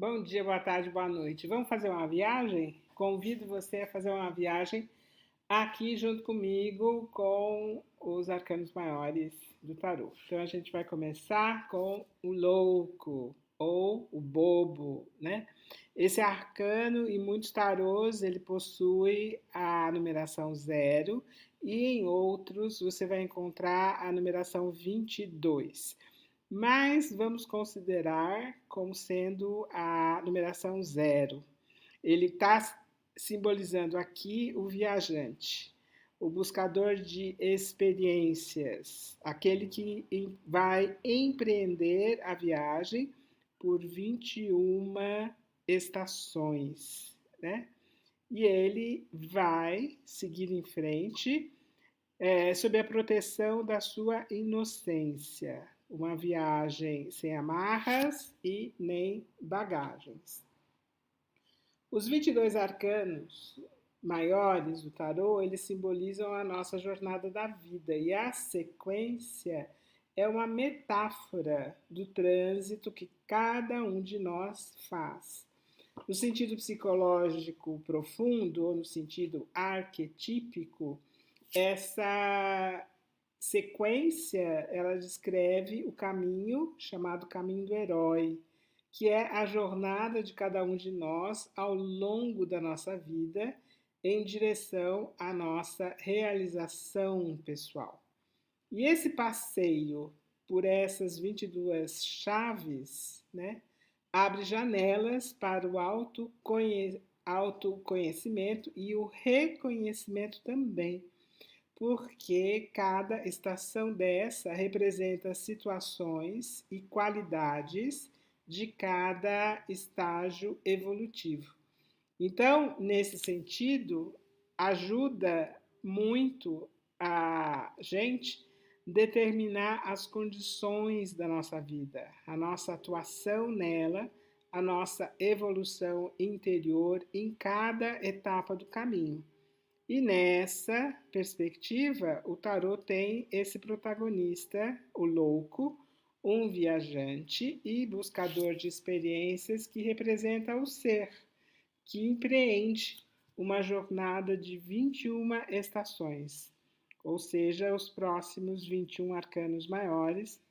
Bom dia, boa tarde, boa noite. Vamos fazer uma viagem? Convido você a fazer uma viagem aqui junto comigo com os arcanos maiores do tarô. Então a gente vai começar com o louco ou o bobo, né? Esse arcano em muitos tarôs ele possui a numeração 0 e em outros você vai encontrar a numeração 22, mas vamos considerar como sendo a numeração 0. Ele está simbolizando aqui o viajante, o buscador de experiências, aquele que vai empreender a viagem por 21 estações, né? E ele vai seguir em frente sob a proteção da sua inocência. Uma viagem sem amarras e nem bagagens. Os 22 arcanos maiores do tarô, eles simbolizam a nossa jornada da vida e a sequência é uma metáfora do trânsito que cada um de nós faz. No sentido psicológico profundo ou no sentido arquetípico, essa sequência ela descreve o caminho chamado caminho do herói, que é a jornada de cada um de nós ao longo da nossa vida em direção à nossa realização pessoal. E esse passeio por essas 22 chaves, né, abre janelas para o autoconhecimento e o reconhecimento também, porque cada estação dessa representa situações e qualidades de cada estágio evolutivo. Então, nesse sentido, ajuda muito a gente determinar as condições da nossa vida, a nossa atuação nela, a nossa evolução interior em cada etapa do caminho. E nessa perspectiva, o tarô tem esse protagonista, o louco, um viajante e buscador de experiências que representa o ser, que empreende uma jornada de 21 estações, ou seja, os próximos 21 arcanos maiores,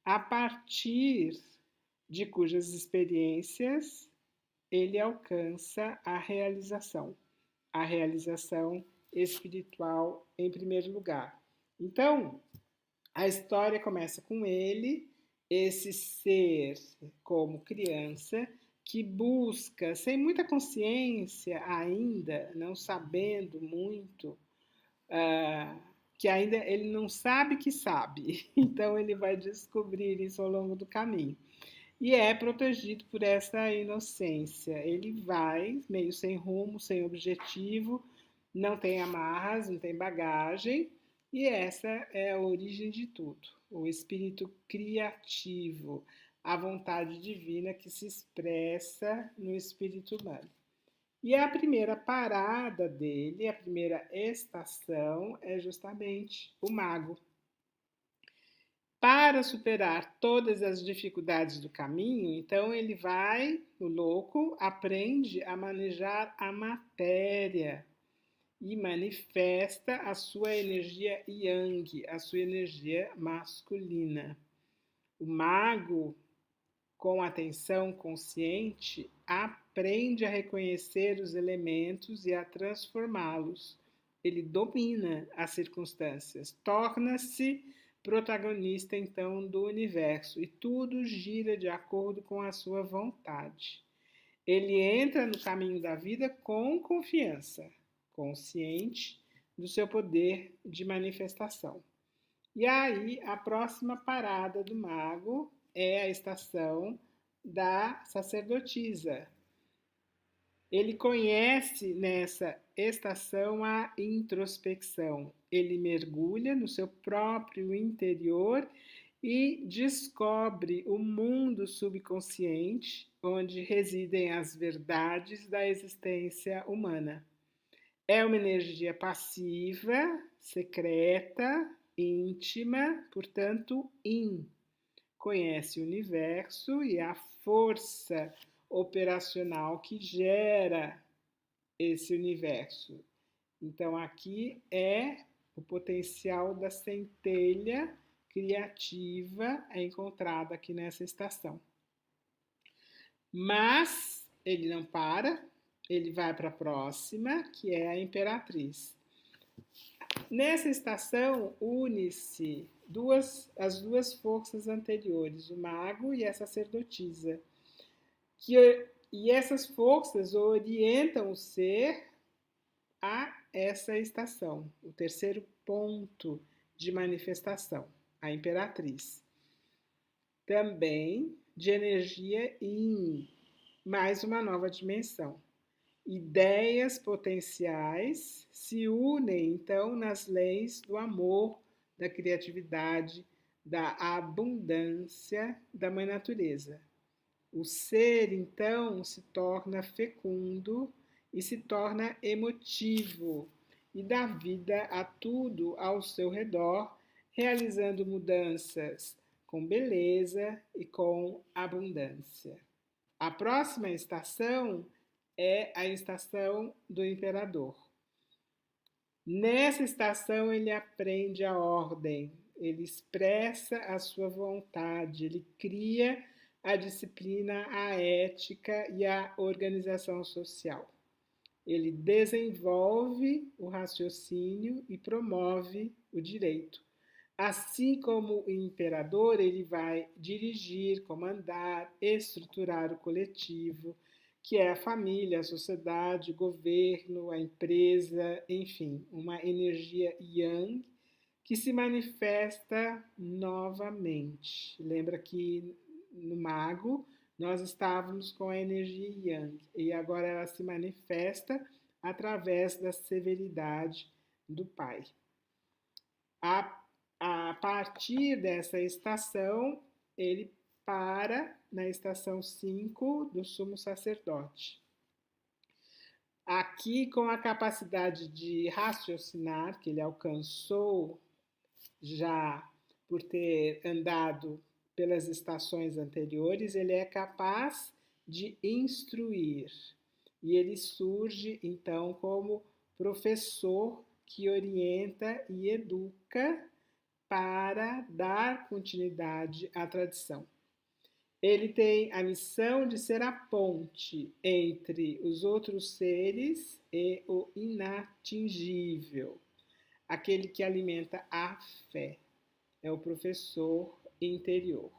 a partir de cujas experiências ele alcança a realização espiritual em primeiro lugar. Então, a história começa com ele, esse ser como criança, que busca, sem muita consciência ainda, não sabendo muito, que ainda ele não sabe que sabe, então ele vai descobrir isso ao longo do caminho. E é protegido por essa inocência. Ele vai meio sem rumo, sem objetivo, não tem amarras, não tem bagagem, e essa é a origem de tudo. O espírito criativo, a vontade divina que se expressa no espírito humano. E a primeira parada dele, a primeira estação, é justamente o mago. Para superar todas as dificuldades do caminho, então ele vai, o louco, aprende a manejar a matéria e manifesta a sua energia yang, a sua energia masculina. O mago, com atenção consciente, aprende a reconhecer os elementos e a transformá-los. Ele domina as circunstâncias, torna-se protagonista então do universo e tudo gira de acordo com a sua vontade. Ele entra no caminho da vida com confiança, consciente do seu poder de manifestação. E aí, a próxima parada do mago é a estação da sacerdotisa. Ele conhece nessa estação a introspecção. Ele mergulha no seu próprio interior e descobre o mundo subconsciente, onde residem as verdades da existência humana. É uma energia passiva, secreta, íntima, portanto, conhece o universo e a força operacional que gera esse universo. Então, aqui é o potencial da centelha criativa encontrada aqui nessa estação. Mas ele não para, ele vai para a próxima, que é a Imperatriz. Nessa estação, une-se as duas forças anteriores, o mago e a sacerdotisa. E essas forças orientam o ser a essa estação, o terceiro ponto de manifestação, a Imperatriz. Também de energia yin, mais uma nova dimensão. Ideias potenciais se unem, então, nas leis do amor, da criatividade, da abundância da Mãe Natureza. O ser, então, se torna fecundo e se torna emotivo e dá vida a tudo ao seu redor, realizando mudanças com beleza e com abundância. A próxima estação é a estação do imperador. Nessa estação ele aprende a ordem, ele expressa a sua vontade, ele cria a disciplina, a ética e a organização social. Ele desenvolve o raciocínio e promove o direito. Assim como o imperador, ele vai dirigir, comandar, estruturar o coletivo, que é a família, a sociedade, o governo, a empresa, enfim, uma energia yang que se manifesta novamente. Lembra que no mago nós estávamos com a energia yang e agora ela se manifesta através da severidade do pai. A partir dessa estação, ele para na estação 5 do sumo sacerdote. Aqui, com a capacidade de raciocinar, que ele alcançou já por ter andado pelas estações anteriores, ele é capaz de instruir. E ele surge, então, como professor que orienta e educa para dar continuidade à tradição. Ele tem a missão de ser a ponte entre os outros seres e o inatingível, aquele que alimenta a fé. É o professor interior.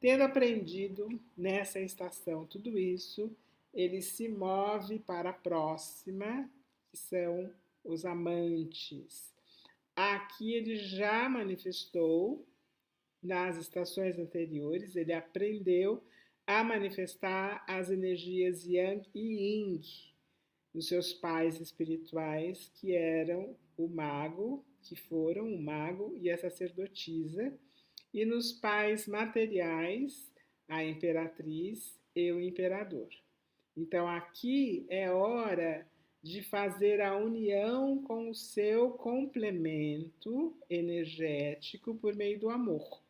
Tendo aprendido nessa estação tudo isso, ele se move para a próxima, que são os amantes. Aqui ele já manifestou nas estações anteriores, ele aprendeu a manifestar as energias Yang e Yin dos seus pais espirituais, que eram o mago, que foram o mago e a sacerdotisa, e nos pais materiais, a imperatriz e o imperador. Então aqui é hora de fazer a união com o seu complemento energético por meio do amor.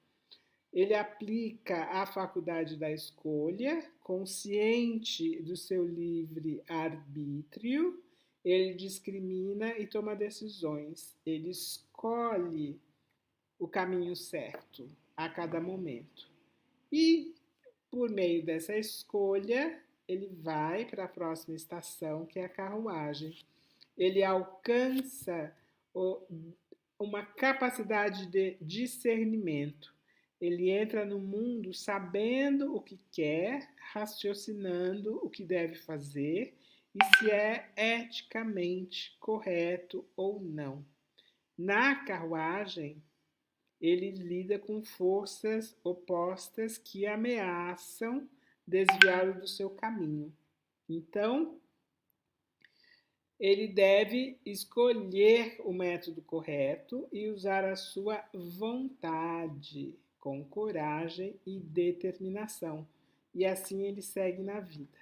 Ele aplica a faculdade da escolha, consciente do seu livre arbítrio, ele discrimina e toma decisões, ele escolhe o caminho certo a cada momento. E, por meio dessa escolha, ele vai para a próxima estação, que é a carruagem. Ele alcança uma capacidade de discernimento. Ele entra no mundo sabendo o que quer, raciocinando o que deve fazer e se é eticamente correto ou não. Na carruagem, ele lida com forças opostas que ameaçam desviá-lo do seu caminho. Então, ele deve escolher o método correto e usar a sua vontade com coragem e determinação. E assim ele segue na vida.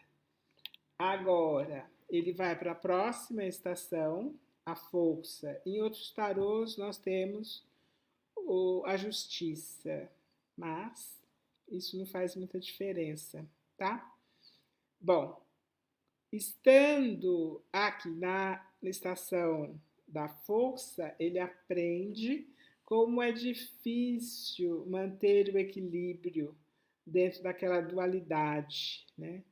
Agora, ele vai para a próxima estação, a força. Em outros tarôs, nós temos a justiça, mas isso não faz muita diferença, tá? Bom, estando aqui na estação da força, ele aprende como é difícil manter o equilíbrio dentro daquela dualidade, né?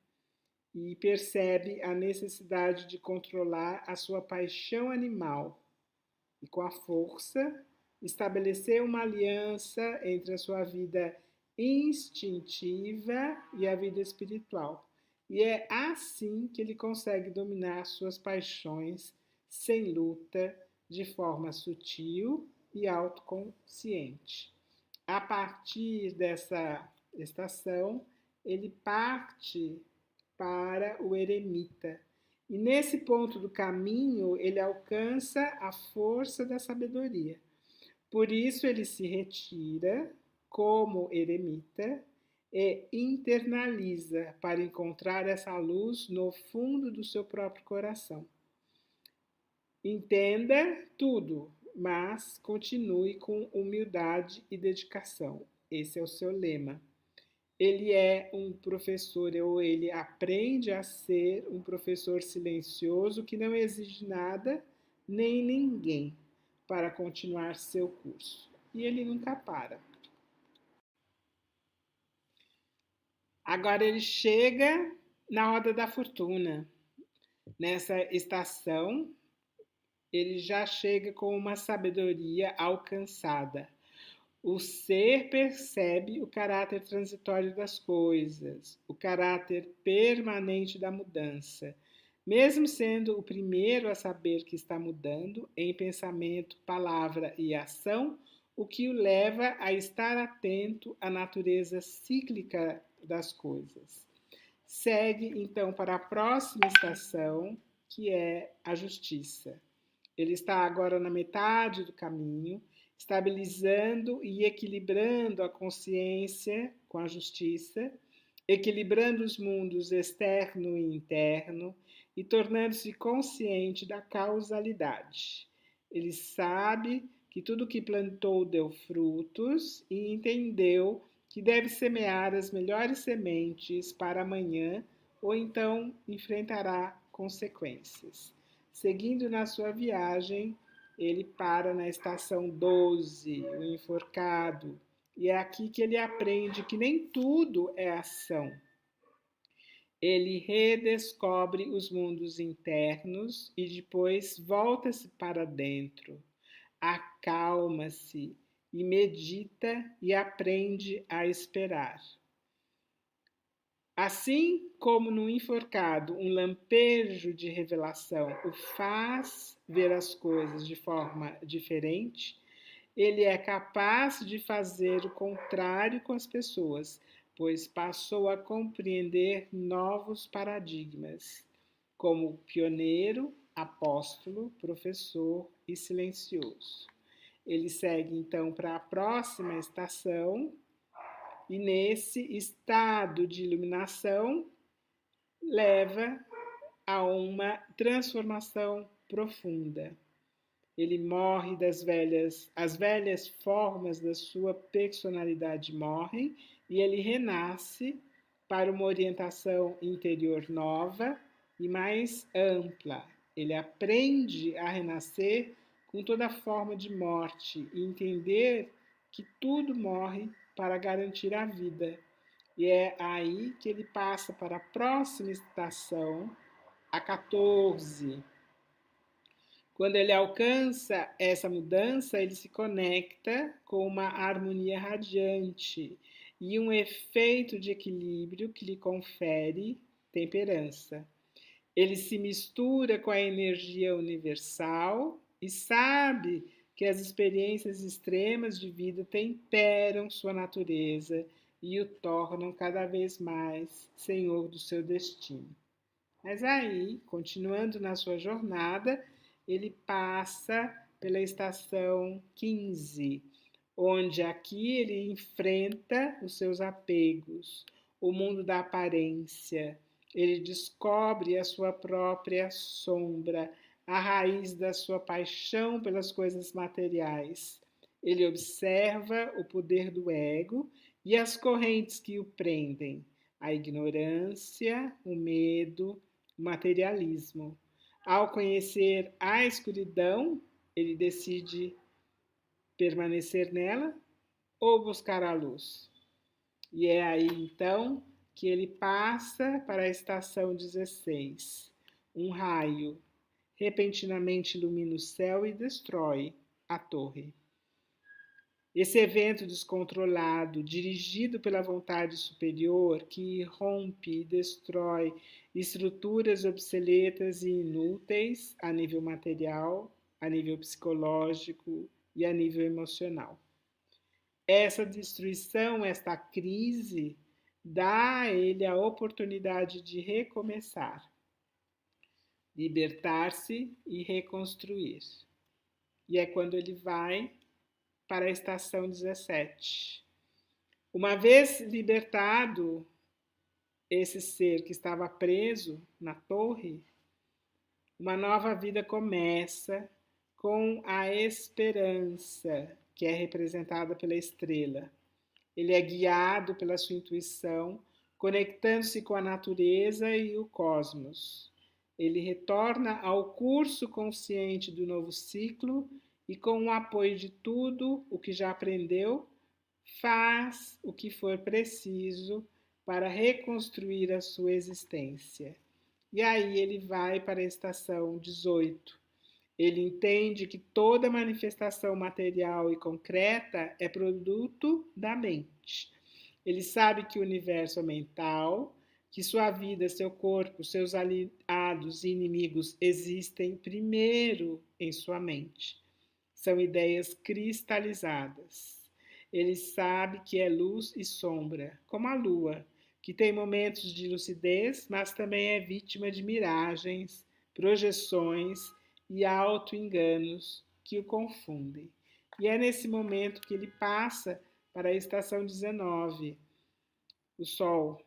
E percebe a necessidade de controlar a sua paixão animal e, com a força, estabelecer uma aliança entre a sua vida instintiva e a vida espiritual. E é assim que ele consegue dominar suas paixões sem luta, de forma sutil e autoconsciente. A partir dessa estação, ele parte para o eremita. E nesse ponto do caminho, ele alcança a força da sabedoria. Por isso, ele se retira como eremita e internaliza para encontrar essa luz no fundo do seu próprio coração. Entenda tudo, mas continue com humildade e dedicação. Esse é o seu lema. Ele é um professor, ou ele aprende a ser um professor silencioso que não exige nada nem ninguém para continuar seu curso. E ele nunca para. Agora ele chega na roda da fortuna. Nessa estação, ele já chega com uma sabedoria alcançada. O ser percebe o caráter transitório das coisas, o caráter permanente da mudança. Mesmo sendo o primeiro a saber que está mudando em pensamento, palavra e ação, o que o leva a estar atento à natureza cíclica das coisas. Segue então para a próxima estação, que é a justiça. Ele está agora na metade do caminho, estabilizando e equilibrando a consciência com a justiça, equilibrando os mundos externo e interno e tornando-se consciente da causalidade. Ele sabe que tudo que plantou deu frutos e entendeu que deve semear as melhores sementes para amanhã ou então enfrentará consequências. Seguindo na sua viagem, ele para na estação 12, o enforcado, e é aqui que ele aprende que nem tudo é ação. Ele redescobre os mundos internos e depois volta-se para dentro, acalma-se e medita e aprende a esperar. Assim como no enforcado, um lampejo de revelação o faz ver as coisas de forma diferente, ele é capaz de fazer o contrário com as pessoas, pois passou a compreender novos paradigmas, como pioneiro, apóstolo, professor e silencioso. Ele segue então para a próxima estação, e nesse estado de iluminação leva a uma transformação profunda. Ele morre as velhas formas da sua personalidade morrem e ele renasce para uma orientação interior nova e mais ampla. Ele aprende a renascer com toda forma de morte e entender que tudo morre para garantir a vida. E é aí que ele passa para a próxima estação, a 14. Quando ele alcança essa mudança, ele se conecta com uma harmonia radiante e um efeito de equilíbrio que lhe confere temperança. Ele se mistura com a energia universal e sabe que as experiências extremas de vida temperam sua natureza e o tornam cada vez mais senhor do seu destino. Mas aí, continuando na sua jornada, ele passa pela estação 15, onde aqui ele enfrenta os seus apegos, o mundo da aparência. Ele descobre a sua própria sombra, a raiz da sua paixão pelas coisas materiais. Ele observa o poder do ego e as correntes que o prendem, a ignorância, o medo, o materialismo. Ao conhecer a escuridão, ele decide permanecer nela ou buscar a luz. E é aí então que ele passa para a estação 16. Um raio repentinamente ilumina o céu e destrói a torre. Esse evento descontrolado, dirigido pela vontade superior, que rompe e destrói estruturas obsoletas e inúteis a nível material, a nível psicológico e a nível emocional. Essa destruição, esta crise, dá a ele a oportunidade de recomeçar, libertar-se e reconstruir. E é quando ele vai para a estação 17. Uma vez libertado esse ser que estava preso na torre, uma nova vida começa com a esperança, que é representada pela estrela. Ele é guiado pela sua intuição, conectando-se com a natureza e o cosmos. Ele retorna ao curso consciente do novo ciclo e, com o apoio de tudo o que já aprendeu, faz o que for preciso para reconstruir a sua existência. E aí ele vai para a estação 18. Ele entende que toda manifestação material e concreta é produto da mente. Ele sabe que o universo é mental, que sua vida, seu corpo, seus aliados e inimigos existem primeiro em sua mente. São ideias cristalizadas. Ele sabe que é luz e sombra, como a lua, que tem momentos de lucidez, mas também é vítima de miragens, projeções e auto-enganos que o confundem. E é nesse momento que ele passa para a estação 19, o Sol,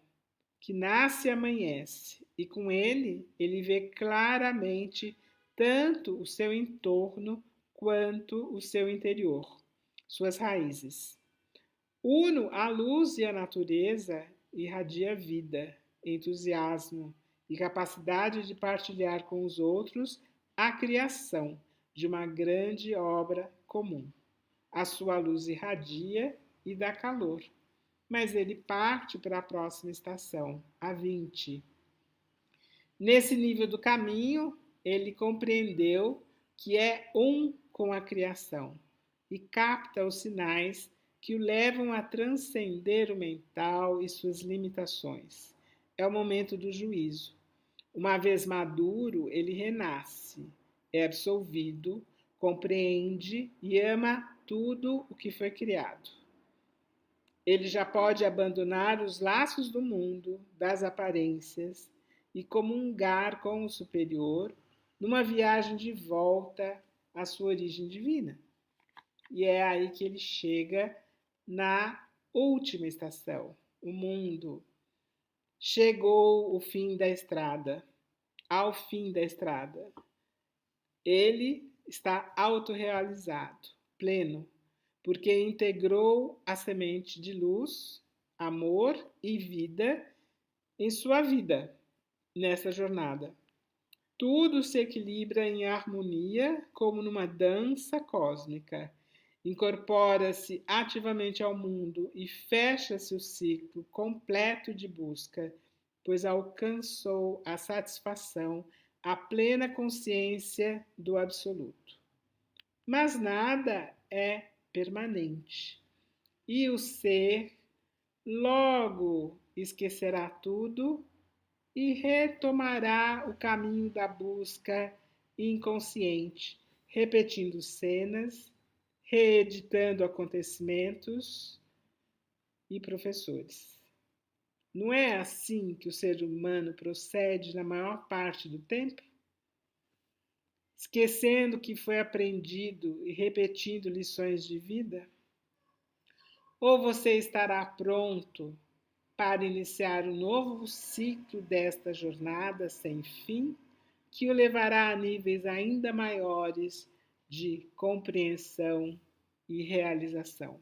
que nasce e amanhece, e com ele vê claramente tanto o seu entorno quanto o seu interior, suas raízes. Uno a luz e a natureza irradia vida, entusiasmo e capacidade de partilhar com os outros a criação de uma grande obra comum. A sua luz irradia e dá calor, mas ele parte para a próxima estação, a 20. Nesse nível do caminho, ele compreendeu que é um com a criação e capta os sinais que o levam a transcender o mental e suas limitações. É o momento do juízo. Uma vez maduro, ele renasce, é absolvido, compreende e ama tudo o que foi criado. Ele já pode abandonar os laços do mundo, das aparências e comungar com o superior numa viagem de volta à sua origem divina. E é aí que ele chega na última estação, o mundo. Chegou o fim da estrada, ao fim da estrada. Ele está autorrealizado, pleno, porque integrou a semente de luz, amor e vida em sua vida, nessa jornada. Tudo se equilibra em harmonia, como numa dança cósmica. Incorpora-se ativamente ao mundo e fecha-se o ciclo completo de busca, pois alcançou a satisfação, a plena consciência do absoluto. Mas nada é permanente, e o ser logo esquecerá tudo e retomará o caminho da busca inconsciente, repetindo cenas, reeditando acontecimentos e professores. Não é assim que o ser humano procede na maior parte do tempo? Esquecendo o que foi aprendido e repetindo lições de vida? Ou você estará pronto para iniciar um novo ciclo desta jornada sem fim, que o levará a níveis ainda maiores de compreensão e realização?